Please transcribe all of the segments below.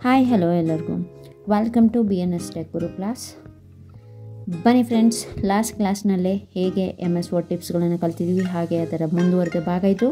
Hi hello ಎಲ್ಲರಿಗೂ welcome to BNS tech Guru class. ಬನ್ನಿ friends, last ಕ್ಲಾಸ್ನಲ್ಲೇ ಹೇಗೆ MS ವರ್ಡ್ ಟಿಪ್ಸ್ಗಳನ್ನು ಕಲ್ತಿದ್ದೀವಿ, ಹಾಗೆ ಅದರ ಮುಂದುವರೆದ ಭಾಗ ಇದು.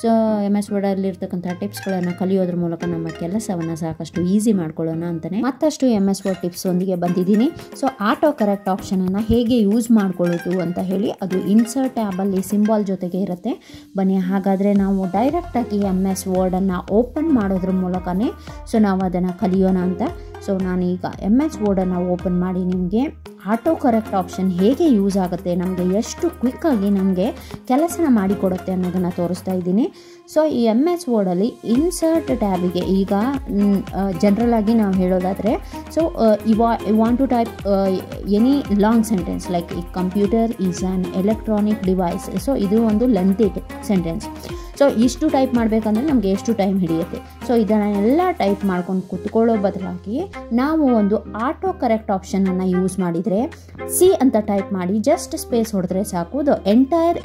ಸೊ MS ವರ್ಡಲ್ಲಿರ್ತಕ್ಕಂಥ ಟಿಪ್ಸ್ಗಳನ್ನು ಕಲಿಯೋದ್ರ ಮೂಲಕ ನಮ್ಮ ಕೆಲಸವನ್ನು ಸಾಕಷ್ಟು ಈಸಿ ಮಾಡ್ಕೊಳ್ಳೋಣ ಅಂತಲೇ ಮತ್ತಷ್ಟು MS ವರ್ಡ್ ಟಿಪ್ಸ್ ಒಂದಿಗೆ ಬಂದಿದ್ದೀನಿ. ಸೊ ಆಟೋ ಕರೆಕ್ಟ್ ಆಪ್ಷನನ್ನು ಹೇಗೆ ಯೂಸ್ ಮಾಡ್ಕೊಳ್ಳೋದು ಅಂತ ಹೇಳಿ, ಅದು ಇನ್ಸರ್ಟ್ ಟ್ಯಾಬಲ್ಲಿ ಸಿಂಬಾಲ್ ಜೊತೆಗೆ ಇರುತ್ತೆ. ಬನ್ನಿ ಹಾಗಾದರೆ ನಾವು ಡೈರೆಕ್ಟಾಗಿ MS ವರ್ಡನ್ನು ಓಪನ್ ಮಾಡೋದ್ರ ಮೂಲಕನೇ ಸೊ ನಾವು ಅದನ್ನು ಕಲಿಯೋಣ ಅಂತ. ಸೊ ನಾನೀಗ MS ವರ್ಡನ್ನು ಓಪನ್ ಮಾಡಿ ನಿಮಗೆ ಆಟೋ ಕರೆಕ್ಟ್ ಆಪ್ಷನ್ ಹೇಗೆ ಯೂಸ್ ಆಗುತ್ತೆ, ನಮಗೆ ಎಷ್ಟು ಕ್ವಿಕ್ಕಾಗಿ ನಮಗೆ ಕೆಲಸನ ಮಾಡಿಕೊಡುತ್ತೆ ಅನ್ನೋದನ್ನು ತೋರಿಸ್ತಾ ಇದ್ದೀನಿ. ಸೊ ಈ MS ವರ್ಡಲ್ಲಿ ಇನ್ಸರ್ಟ್ ಟ್ಯಾಬಿಗೆ ಈಗ ಜನರಲ್ ಆಗಿ ನಾವು ಹೇಳೋದಾದರೆ, so you want to type any long sentence like computer is an electronic device. So ಇದು ಒಂದು ಲೆಂತಿ ಸೆಂಟೆನ್ಸ್. ಸೊ ಇಷ್ಟು ಟೈಪ್ ಮಾಡಬೇಕಂದ್ರೆ ನಮಗೆ ಎಷ್ಟು ಟೈಮ್ ಹಿಡಿಯುತ್ತೆ. ಸೊ ಇದನ್ನೆಲ್ಲ ಟೈಪ್ ಮಾಡ್ಕೊಂಡು ಕೂತ್ಕೊಳ್ಳೋ ಬದಲಾಗಿ ನಾವು ಒಂದು ಆಟೋ ಕರೆಕ್ಟ್ ಆಪ್ಷನನ್ನು ಯೂಸ್ ಮಾಡಿದರೆ, ಸಿ ಅಂತ ಟೈಪ್ ಮಾಡಿ ಜಸ್ಟ್ ಸ್ಪೇಸ್ ಹೊಡೆದ್ರೆ ಸಾಕು, the entire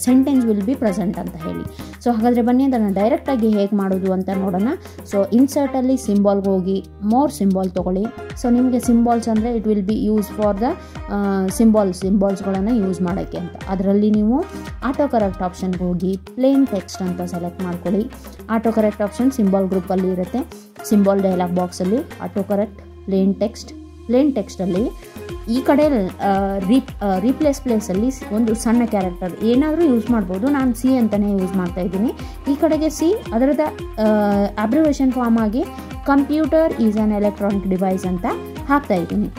sentence will be present ಅಂತ ಹೇಳಿ. ಸೊ ಹಾಗಾದರೆ ಬನ್ನಿ ಅದನ್ನು ಡೈರೆಕ್ಟಾಗಿ ಹೇಗೆ ಮಾಡೋದು ಅಂತ ನೋಡೋಣ. ಸೊ ಇನ್ಸರ್ಟಲ್ಲಿ ಸಿಂಬಾಲ್ಗೆ ಹೋಗಿ ಮೋರ್ ಸಿಂಬಾಲ್ ತೊಗೊಳ್ಳಿ. ಸೊ ನಿಮಗೆ ಸಿಂಬಾಲ್ಸ್ ಅಂದರೆ it will be use for the ಸಿಂಬಾಲ್ಸ್ಗಳನ್ನು ಯೂಸ್ ಮಾಡೋಕ್ಕೆ ಅಂತ. ಅದರಲ್ಲಿ ನೀವು ಆಟೋ ಕರೆಕ್ಟ್ ಆಪ್ಷನ್ಗೆ ಹೋಗಿ ಪ್ಲೇನ್ ಟೆಕ್ಸ್ಟ್ ಅಂತ ಸೆಲೆಕ್ಟ್ ಮಾಡ್ಕೊಳ್ಳಿ. ಆಟೋ ಕರೆಕ್ಟ್ ಆಪ್ಷನ್ ಸಿಂಬಾಲ್ ಗ್ರೂಪಲ್ಲಿ ಇರುತ್ತೆ. ಸಿಂಬಾಲ್ ಡೈಲಾಗ್ ಬಾಕ್ಸಲ್ಲಿ ಆಟೋ ಕರೆಕ್ಟ್ ಪ್ಲೇನ್ ಟೆಕ್ಸ್ಟಲ್ಲಿ ಈ ಕಡೆ ರೀಪ್ಲೇಸ್ ಪ್ಲೇಸಲ್ಲಿ ಒಂದು ಸಣ್ಣ ಕ್ಯಾರೆಕ್ಟರ್ ಏನಾದರೂ ಯೂಸ್ ಮಾಡ್ಬೋದು. ನಾನು ಸಿ ಅಂತಲೇ ಯೂಸ್ ಮಾಡ್ತಾ ಇದ್ದೀನಿ. ಈ ಕಡೆಗೆ ಸಿ ಅದರದ ಅಬ್ರಿವೇಷನ್ ಫಾರ್ಮ್ ಆಗಿ computer is an electronic device ಅಂತ ಹಾಕ್ತಾ ಇದ್ದೀನಿ.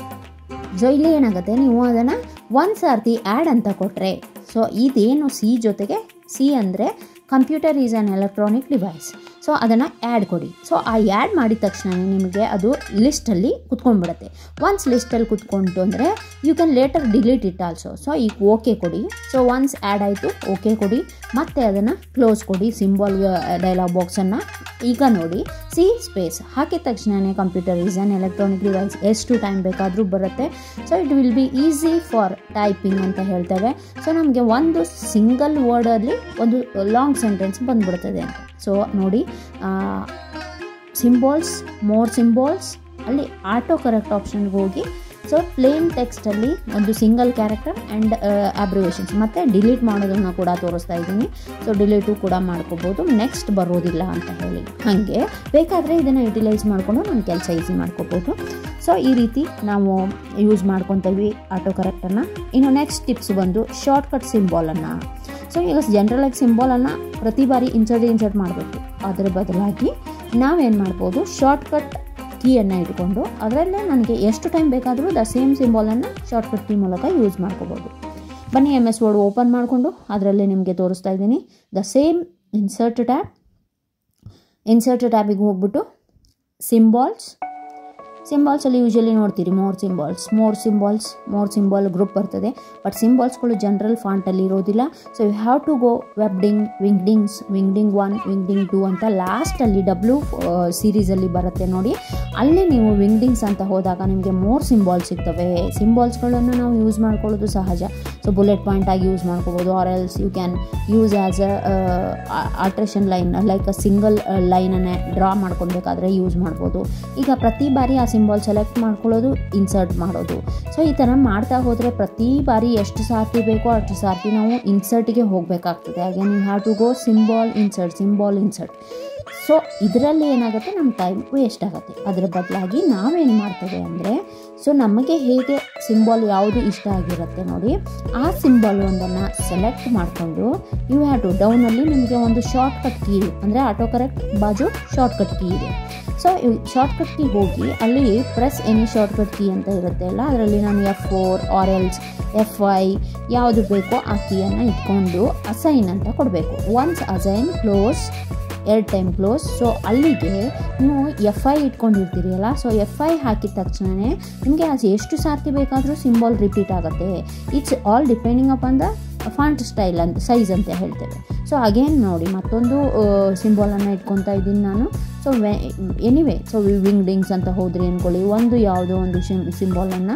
ಸೊ ಇಲ್ಲಿ ಏನಾಗುತ್ತೆ, ನೀವು ಅದನ್ನು ಒಂದು ಸರ್ತಿ ಆ್ಯಡ್ ಅಂತ ಕೊಟ್ಟರೆ, ಸೊ ಇದೇನು ಸಿ ಜೊತೆಗೆ ಸಿ ಅಂದರೆ computer is an electronic device. So ಅದನ್ನು ಆ್ಯಡ್ ಕೊಡಿ. ಸೊ ಆ ಆ್ಯಡ್ ಮಾಡಿದ ತಕ್ಷಣ ನಿಮಗೆ ಅದು ಲಿಸ್ಟಲ್ಲಿ ಕುತ್ಕೊಂಡ್ಬಿಡುತ್ತೆ. ಒನ್ಸ್ ಲಿಸ್ಟಲ್ಲಿ ಕುತ್ಕೊಂತು ಅಂದರೆ you can later delete it also. So ಈಗ ಓಕೆ ಕೊಡಿ. ಸೊ ಒನ್ಸ್ ಆ್ಯಡ್ ಆಯಿತು, ಓಕೆ ಕೊಡಿ, ಮತ್ತೆ ಅದನ್ನು ಕ್ಲೋಸ್ ಕೊಡಿ. ಸಿಂಬಾಲ್ ಡೈಲಾಗ್ ಬಾಕ್ಸನ್ನು ಈಗ ನೋಡಿ, ಸಿ ಸ್ಪೇಸ್ ಹಾಕಿದ ತಕ್ಷಣವೇ computer is an electronic device ಎಷ್ಟು ಟೈಮ್ ಬೇಕಾದರೂ ಬರುತ್ತೆ. So it will be easy for typing ಅಂತ ಹೇಳ್ತೇವೆ. ಸೊ ನಮಗೆ ಒಂದು ಸಿಂಗಲ್ ವರ್ಡಲ್ಲಿ ಒಂದು ಲಾಂಗ್ ಸೆಂಟೆನ್ಸ್ ಬಂದ್ಬಿಡ್ತದೆ ಅಂತ. ಸೊ ನೋಡಿ, ಸಿಂಬಾಲ್ಸ್, ಮೋರ್ ಸಿಂಬಾಲ್ಸ್ ಅಲ್ಲಿ ಆಟೋ ಕರೆಕ್ಟ್ ಆಪ್ಷನ್ಗೆ ಹೋಗಿ, ಸೊ ಪ್ಲೇನ್ ಟೆಕ್ಸ್ಟಲ್ಲಿ ಒಂದು ಸಿಂಗಲ್ ಕ್ಯಾರೆಕ್ಟರ್ ಆ್ಯಂಡ್ ಅಬ್ರಿವೇಷನ್ಸ್, ಮತ್ತು ಡಿಲೀಟ್ ಮಾಡೋದನ್ನು ಕೂಡ ತೋರಿಸ್ತಾ ಇದ್ದೀನಿ. ಸೊ ಡಿಲೀಟು ಕೂಡ ಮಾಡ್ಕೋಬೋದು, ನೆಕ್ಸ್ಟ್ ಬರೋದಿಲ್ಲ ಅಂತ ಹೇಳಿ. ಹಾಗೆ ಬೇಕಾದರೆ ಇದನ್ನು ಯುಟಿಲೈಸ್ ಮಾಡಿಕೊಂಡು ನಮ್ಮ ಕೆಲಸ ಈಸಿ ಮಾಡ್ಕೋಬೋದು. ಸೊ ಈ ರೀತಿ ನಾವು ಯೂಸ್ ಮಾಡ್ಕೊತೀವಿ ಆಟೋ ಕರೆಕ್ಟನ್ನು. ಇನ್ನು ನೆಕ್ಸ್ಟ್ ಟಿಪ್ಸ್ ಬಂದು ಶಾರ್ಟ್ಕಟ್ ಸಿಂಬಾಲನ್ನು. ಸೊ ಈಗ ಜನರಲಾಗಿ ಸಿಂಬಾಲನ್ನು ಪ್ರತಿ ಬಾರಿ ಇನ್ಸರ್ಟ್ ಮಾಡಬೇಕು. ಅದರ ಬದಲಾಗಿ ನಾವೇನು ಮಾಡ್ಬೋದು, ಶಾರ್ಟ್ಕಟ್ ಕೀಯನ್ನು ಇಟ್ಕೊಂಡು ಅದರಲ್ಲೇ ನನಗೆ ಎಷ್ಟು ಟೈಮ್ ಬೇಕಾದರೂ ದ ಸೇಮ್ ಸಿಂಬಾಲನ್ನು ಶಾರ್ಟ್ಕಟ್ ಕೀ ಮೂಲಕ ಯೂಸ್ ಮಾಡ್ಕೋಬೋದು. ಬನ್ನಿ MS ವರ್ಡ್ ಓಪನ್ ಮಾಡಿಕೊಂಡು ಅದರಲ್ಲೇ ನಿಮಗೆ ತೋರಿಸ್ತಾ ಇದ್ದೀನಿ. ದ ಸೇಮ್ ಇನ್ಸರ್ಟ್ ಟ್ಯಾಬಿಗೆ ಹೋಗ್ಬಿಟ್ಟು ಸಿಂಬಾಲ್ಸಲ್ಲಿ ಯೂಶಲಿ ನೋಡ್ತೀರಿ ಮೋರ್ ಸಿಂಬಾಲ್ ಗ್ರೂಪ್ ಬರ್ತದೆ. ಬಟ್ ಸಿಂಬಾಲ್ಸ್ಗಳು ಜನರಲ್ ಫಾಂಟಲ್ಲಿ ಇರೋದಿಲ್ಲ. So you have to go Wingding 1 Wingding 2 ಅಂತ ಲಾಸ್ಟಲ್ಲಿ W ಸೀರೀಸಲ್ಲಿ ಬರುತ್ತೆ ನೋಡಿ. ಅಲ್ಲಿ ನೀವು ವಿಂಗ್ಡಿಂಗ್ಸ್ ಅಂತ ಹೋದಾಗ ನಿಮಗೆ ಮೋರ್ ಸಿಂಬಾಲ್ಸ್ ಸಿಗ್ತವೆ. ಸಿಂಬಾಲ್ಸ್ಗಳನ್ನು ನಾವು ಯೂಸ್ ಮಾಡ್ಕೊಳ್ಳೋದು ಸಹಜ. ಸೊ ಬುಲೆಟ್ ಪಾಯಿಂಟ್ ಆಗಿ ಯೂಸ್ ಮಾಡ್ಕೋಬೋದು, or else you can use as alteration line, like a single ಲೈನನ್ನೇ ಡ್ರಾ ಮಾಡ್ಕೊಳ್ಬೇಕಾದ್ರೆ ಯೂಸ್ ಮಾಡ್ಬೋದು. ಈಗ ಪ್ರತಿ ಬಾರಿ ಆ ಸಿಂಬಾಲ್ ಸೆಲೆಕ್ಟ್ ಮಾಡ್ಕೊಳ್ಳೋದು, ಇನ್ಸರ್ಟ್ ಮಾಡೋದು. ಸೊ ಈ ಥರ ಮಾಡ್ತಾ ಹೋದರೆ ಪ್ರತಿ ಬಾರಿ ಎಷ್ಟು ಸಾರ್ತಿ ಬೇಕೋ ಅಷ್ಟು ಸಾರ್ತಿ ನಾವು ಇನ್ಸರ್ಟಿಗೆ ಹೋಗಬೇಕಾಗ್ತದೆ. ಹಾಗೆ ನೀವು have to go symbol insert. So ಇದರಲ್ಲಿ ಏನಾಗುತ್ತೆ, ನಮ್ಮ ಟೈಮ್ ವೇಸ್ಟ್ ಆಗುತ್ತೆ. ಅದರ ಬದಲಾಗಿ ನಾವೇನು ಮಾಡ್ತೇವೆ ಅಂದರೆ, ಸೊ ನಮಗೆ ಹೇಗೆ ಸಿಂಬಾಲ್ ಯಾವುದು ಇಷ್ಟ ಆಗಿರುತ್ತೆ ನೋಡಿ, ಆ ಸಿಂಬಾಲ್ ಒಂದನ್ನು ಸೆಲೆಕ್ಟ್ ಮಾಡಿಕೊಂಡು ಯು ಹ್ಯಾವ್ ಟು ಡೌನಲ್ಲಿ ನಿಮಗೆ ಒಂದು ಶಾರ್ಟ್ಕಟ್ ಕೀ ಅಂದರೆ ಆಟೋ ಕರೆಕ್ಟ್ ಬಾಜು ಶಾರ್ಟ್ಕಟ್ ಕೀ ಇದೆ. ಸೊ ಶಾರ್ಟ್ಕಟ್ ಕೀ ಹೋಗಿ ಅಲ್ಲಿ ಪ್ರೆಸ್ ಎನಿ ಶಾರ್ಟ್ಕಟ್ ಕೀ ಅಂತ ಇರುತ್ತೆ ಅಲ್ಲ, ಅದರಲ್ಲಿ ನಾನು F4 ಆರ್ ಎಲ್ಸ್ F5 ಯಾವುದು ಬೇಕೋ ಆ ಕೀಯನ್ನು ಇಟ್ಕೊಂಡು ಅಸೈನ್ ಅಂತ ಕೊಡಬೇಕು. Once assign close, 2 time close. So ಅಲ್ಲಿಗೆ ನೀವು F5 ಇಟ್ಕೊಂಡಿರ್ತೀರಿ ಅಲ್ಲ, ಸೊ F5 ಹಾಕಿದ ತಕ್ಷಣವೇ ನಿಮಗೆ ಅದು ಎಷ್ಟು ಸಾರ್ತಿ ಬೇಕಾದರೂ ಸಿಂಬಾಲ್ ರಿಪೀಟ್ ಆಗುತ್ತೆ. It's all depending upon the font style ಅಂತ ಸೈಜ್ ಅಂತ ಹೇಳ್ತೇವೆ. ಸೊ ಅಗೇನ್ ನೋಡಿ, ಮತ್ತೊಂದು ಸಿಂಬಾಲನ್ನು ಇಟ್ಕೊತಾ ಇದ್ದೀನಿ ನಾನು. ಸೊ ಎನಿವೇ, ಸೊ ವಿಂಗ್ಡಿಂಗ್ಸ್ ಅಂತ ಹೋದ್ರಿ ಅಂದ್ಕೊಳ್ಳಿ, ಯಾವುದೋ ಒಂದು ಸಿಂಬಾಲನ್ನು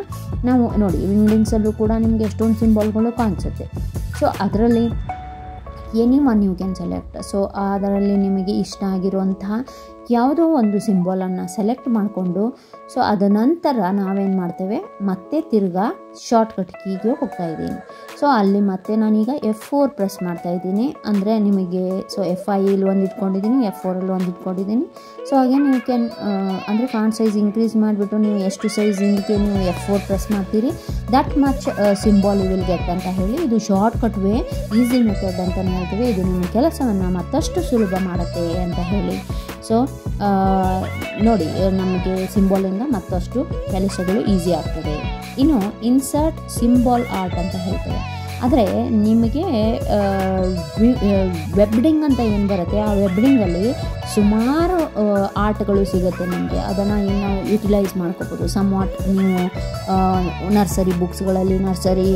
ನಾವು ನೋಡಿ, ವಿಂಗ್ಡಿಂಗ್ಸಲ್ಲೂ ಕೂಡ ನಿಮಗೆ ಎಷ್ಟೊಂದು ಸಿಂಬಾಲ್ಗಳು ಕಾಣಿಸುತ್ತೆ. ಸೊ ಅದರಲ್ಲಿ any one you can select. So ಅದರಲ್ಲಿ ನಿಮಗೆ ಇಷ್ಟ ಆಗಿರುವಂತಹ ಯಾವುದೋ ಒಂದು ಸಿಂಬಾಲನ್ನು ಸೆಲೆಕ್ಟ್ ಮಾಡಿಕೊಂಡು ಸೊ ಅದ ನಂತರ ನಾವೇನು ಮಾಡ್ತೇವೆ ಮತ್ತೆ ತಿರ್ಗಾ ಶಾರ್ಟ್ಕಟ್ ಕೀಗೆ ಹೋಗ್ತಾ ಇದ್ದೀನಿ. ಸೊ ಅಲ್ಲಿ ಮತ್ತೆ ನಾನೀಗ F4 ಪ್ರೆಸ್ ಮಾಡ್ತಾ ಇದ್ದೀನಿ. ಅಂದರೆ ನಿಮಗೆ ಸೊ F5 ಒಂದು ಇಟ್ಕೊಂಡಿದ್ದೀನಿ, F4 ಒಂದು ಇಟ್ಕೊಂಡಿದ್ದೀನಿ. ಸೊ ಹಾಗೆ ನೀವು ಕ್ಯಾನ್ ಅಂದರೆ ಫಾಂಟ್ ಸೈಜ್ ಇನ್ಕ್ರೀಸ್ ಮಾಡಿಬಿಟ್ಟು ನೀವು ಎಷ್ಟು ಸೈಜಿಂಗ್ಗೆ ನೀವು F4 ಪ್ರೆಸ್ ಮಾಡ್ತೀರಿ that much symbol you will get ಅಂತ ಹೇಳಿ. ಇದು ಶಾರ್ಟ್ಕಟ್ ವೇ, ಈಸಿ ಮೆಥಡ್ ಅಂತಲೇ ಹೇಳ್ತೀವಿ. ಇದು ನಿಮ್ಮ ಕೆಲಸವನ್ನು ಮತ್ತಷ್ಟು ಸುಲಭ ಮಾಡುತ್ತೆ ಅಂತ ಹೇಳಿ. ಸೊ ನೋಡಿ, ನಮಗೆ ಸಿಂಬಾಲಿಂದ ಮತ್ತಷ್ಟು ಕೆಲಸಗಳು ಈಸಿ ಆಗ್ತದೆ. ಇನ್ನು ಇನ್ಸರ್ಟ್ ಸಿಂಬಾಲ್ ಆರ್ಟ್ ಅಂತ ಹೇಳ್ತೇವೆ. ಆದರೆ ನಿಮಗೆ ವೆಬ್ಡಿಂಗ್ ಅಂತ ಏನು ಬರುತ್ತೆ, ಆ ವೆಬ್ಡಿಂಗಲ್ಲಿ ಸುಮಾರು ಆರ್ಟ್ಗಳು ಸಿಗುತ್ತೆ ನಿಮಗೆ. ಅದನ್ನು ನಾವು ಯುಟಿಲೈಸ್ ಮಾಡ್ಕೋಬೋದು. ಸಮ್ ವಾಟ್ ನೀವು ನರ್ಸರಿ ಬುಕ್ಸ್ಗಳಲ್ಲಿ, ನರ್ಸರಿ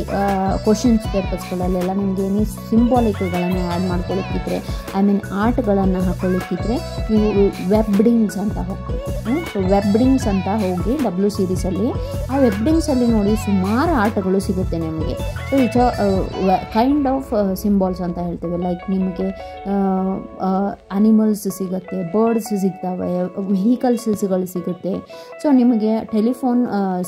ಕ್ವಶನ್ಸ್ ಪೇಪರ್ಸ್ಗಳಲ್ಲೆಲ್ಲ ನಿಮಗೆ ಏನೇ ಸಿಂಬಾಲಿಕ್ಗಳನ್ನು ಆ್ಯಡ್ ಮಾಡ್ಕೊಳ್ಳೋಕ್ಕಿದ್ರೆ, ಐ ಮೀನ್ ಆರ್ಟ್ಗಳನ್ನು ಹಾಕೊಳ್ಳಿಕ್ಕಿದ್ರೆ ನೀವು ವೆಬ್ಡಿಂಗ್ಸ್ ಅಂತ ಹೋಗ್ಬೇಕು. ಸೊ ವೆಬ್ಡಿಂಗ್ಸ್ ಅಂತ ಹೋಗಿ W ಸೀರೀಸಲ್ಲಿ ಆ ವೆಬ್ಡಿಂಗ್ಸಲ್ಲಿ ನೋಡಿ ಸುಮಾರು ಆರ್ಟ್ಗಳು ಸಿಗುತ್ತೆ ನಿಮಗೆ. So it's kind of symbols ಅಂತ ಹೇಳ್ತೇವೆ. ಲೈಕ್ ನಿಮಗೆ ಅನಿಮಲ್ಸ್ ಸಿಗುತ್ತೆ, ಬರ್ಡ್ಸ್ ಸಿಗ್ತವೆ, ವೆಹಿಕಲ್ಸ್ಗಳು ಸಿಗುತ್ತೆ, ಸೊ ನಿಮಗೆ ಟೆಲಿಫೋನ್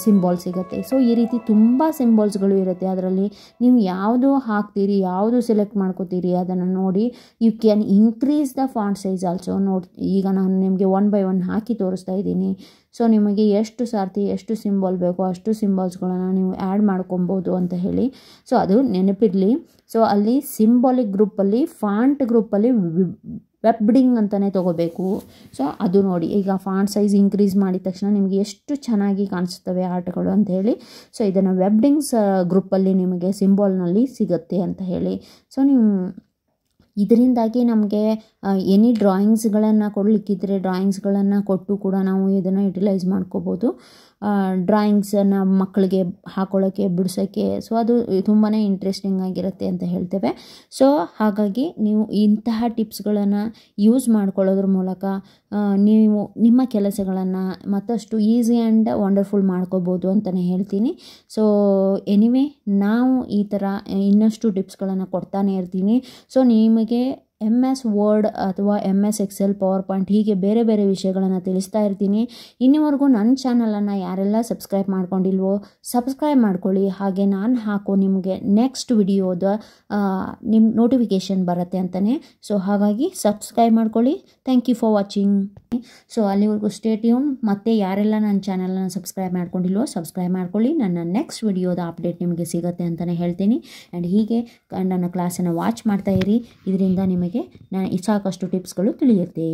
ಸಿಂಬಾಲ್ ಸಿಗುತ್ತೆ. ಸೊ ಈ ರೀತಿ ತುಂಬ ಸಿಂಬಾಲ್ಸ್ಗಳು ಇರುತ್ತೆ. ಅದರಲ್ಲಿ ನೀವು ಯಾವುದು ಹಾಕ್ತೀರಿ, ಯಾವುದು ಸೆಲೆಕ್ಟ್ ಮಾಡ್ಕೋತೀರಿ ಅದನ್ನು ನೋಡಿ you can increase the font size also. ನೋಡಿ, ಈಗ ನಾನು ನಿಮಗೆ 1 by 1 ಹಾಕಿ ತೋರಿಸ್ತಾ ಇದ್ದೀನಿ. ಸೊ ನಿಮಗೆ ಎಷ್ಟು ಸಾರ್ತಿ ಎಷ್ಟು ಸಿಂಬಾಲ್ ಬೇಕೋ ಅಷ್ಟು ಸಿಂಬಾಲ್ಸ್ಗಳನ್ನು ನೀವು ಆ್ಯಡ್ ಮಾಡ್ಕೊಬೋದು ಅಂತ ಹೇಳಿ. ಸೊ ಅದು ನೆನಪಿರಲಿ. ಸೊ ಅಲ್ಲಿ ಸಿಂಬಾಲಿಕ್ ಗ್ರೂಪಲ್ಲಿ, ಫಾಂಟ್ ಗ್ರೂಪಲ್ಲಿ ವೆಬ್ಡಿಂಗ್ ಅಂತಲೇ ತೊಗೋಬೇಕು. ಸೊ ಅದು ನೋಡಿ, ಈಗ ಫಾಂಟ್ ಸೈಜ್ ಇನ್ಕ್ರೀಸ್ ಮಾಡಿದ ತಕ್ಷಣ ನಿಮಗೆ ಎಷ್ಟು ಚೆನ್ನಾಗಿ ಕಾಣಿಸ್ತವೆ ಆರ್ಟ್ಗಳು ಅಂತ ಹೇಳಿ. ಸೊ ಇದನ್ನು ವೆಬ್ಡಿಂಗ್ಸ್ ಗ್ರೂಪಲ್ಲಿ ನಿಮಗೆ ಸಿಂಬಾಲ್ನಲ್ಲಿ ಸಿಗುತ್ತೆ ಅಂತ ಹೇಳಿ. ಸೊ ನೀವು ಇದರಿಂದಾಗಿ ನಮಗೆ ಎನಿ ಡ್ರಾಯಿಂಗ್ಸ್ಗಳನ್ನು ಕೊಡಲಿಕ್ಕಿದ್ರೆ ಡ್ರಾಯಿಂಗ್ಸ್ಗಳನ್ನು ಕೊಟ್ಟು ಕೂಡ ನಾವು ಇದನ್ನು ಯುಟಿಲೈಸ್ ಮಾಡ್ಕೋಬೋದು. ಡ್ರಾಯಿಂಗ್ಸನ್ನು ಮಕ್ಕಳಿಗೆ ಹಾಕೊಳ್ಳೋಕ್ಕೆ, ಬಿಡಿಸೋಕ್ಕೆ. ಸೊ ಅದು ತುಂಬಾ ಇಂಟ್ರೆಸ್ಟಿಂಗ್ ಆಗಿರುತ್ತೆ ಅಂತ ಹೇಳ್ತೇವೆ. ಸೊ ಹಾಗಾಗಿ ನೀವು ಇಂತಹ ಟಿಪ್ಸ್ಗಳನ್ನು ಯೂಸ್ ಮಾಡ್ಕೊಳ್ಳೋದ್ರ ಮೂಲಕ ನೀವು ನಿಮ್ಮ ಕೆಲಸಗಳನ್ನು ಮತ್ತಷ್ಟು ಈಸಿ ಆ್ಯಂಡ್ ವಂಡರ್ಫುಲ್ ಮಾಡ್ಕೋಬೋದು ಅಂತಲೇ ಹೇಳ್ತೀನಿ. ಸೊ ಎನಿವೇ, ನಾವು ಈ ಥರ ಇನ್ನಷ್ಟು ಟಿಪ್ಸ್ಗಳನ್ನು ಕೊಡ್ತಾನೆ ಇರ್ತೀನಿ. ಸೊ ನಿಮಗೆ MS ವರ್ಡ್ ಅಥವಾ MS ಎಕ್ಸೆಲ್, ಪವರ್ ಪಾಯಿಂಟ್ ಹೀಗೆ ಬೇರೆ ಬೇರೆ ವಿಷಯಗಳನ್ನು ತಿಳಿಸ್ತಾ ಇರ್ತೀನಿ. ಇನ್ನಿವರೆಗೂ ನನ್ನ ಚಾನಲನ್ನು ಯಾರೆಲ್ಲ ಸಬ್ಸ್ಕ್ರೈಬ್ ಮಾಡ್ಕೊಂಡಿಲ್ವೋ ಸಬ್ಸ್ಕ್ರೈಬ್ ಮಾಡ್ಕೊಳ್ಳಿ. ಹಾಗೆ ನಾನು ಹಾಕೋ ನಿಮಗೆ ನೆಕ್ಸ್ಟ್ ವಿಡಿಯೋದ ನಿಮ್ಮ ನೋಟಿಫಿಕೇಷನ್ ಬರುತ್ತೆ ಅಂತಲೇ. ಸೊ ಹಾಗಾಗಿ ಸಬ್ಸ್ಕ್ರೈಬ್ ಮಾಡ್ಕೊಳ್ಳಿ. Thank you for watching. So ಅಲ್ಲಿವರೆಗೂ ಸ್ಟೇ ಟ್ಯೂನ್. ಮತ್ತು ಯಾರೆಲ್ಲ ನನ್ನ ಚಾನಲನ್ನು ಸಬ್ಸ್ಕ್ರೈಬ್ ಮಾಡ್ಕೊಂಡಿಲ್ವೋ ಸಬ್ಸ್ಕ್ರೈಬ್ ಮಾಡ್ಕೊಳ್ಳಿ. ನನ್ನ ನೆಕ್ಸ್ಟ್ ವಿಡಿಯೋದ ಅಪ್ಡೇಟ್ ನಿಮಗೆ ಸಿಗುತ್ತೆ ಅಂತಲೇ ಹೇಳ್ತೀನಿ. ಆ್ಯಂಡ್ ಹೀಗೆ ನನ್ನ ಕ್ಲಾಸನ್ನು ವಾಚ್ ಮಾಡ್ತಾ ಇರಿ. ಇದರಿಂದ ನಿಮಗೆ ಸಾಕಷ್ಟು ಟಿಪ್ಸ್ಗಳು ತಿಳಿಯುತ್ತೆ.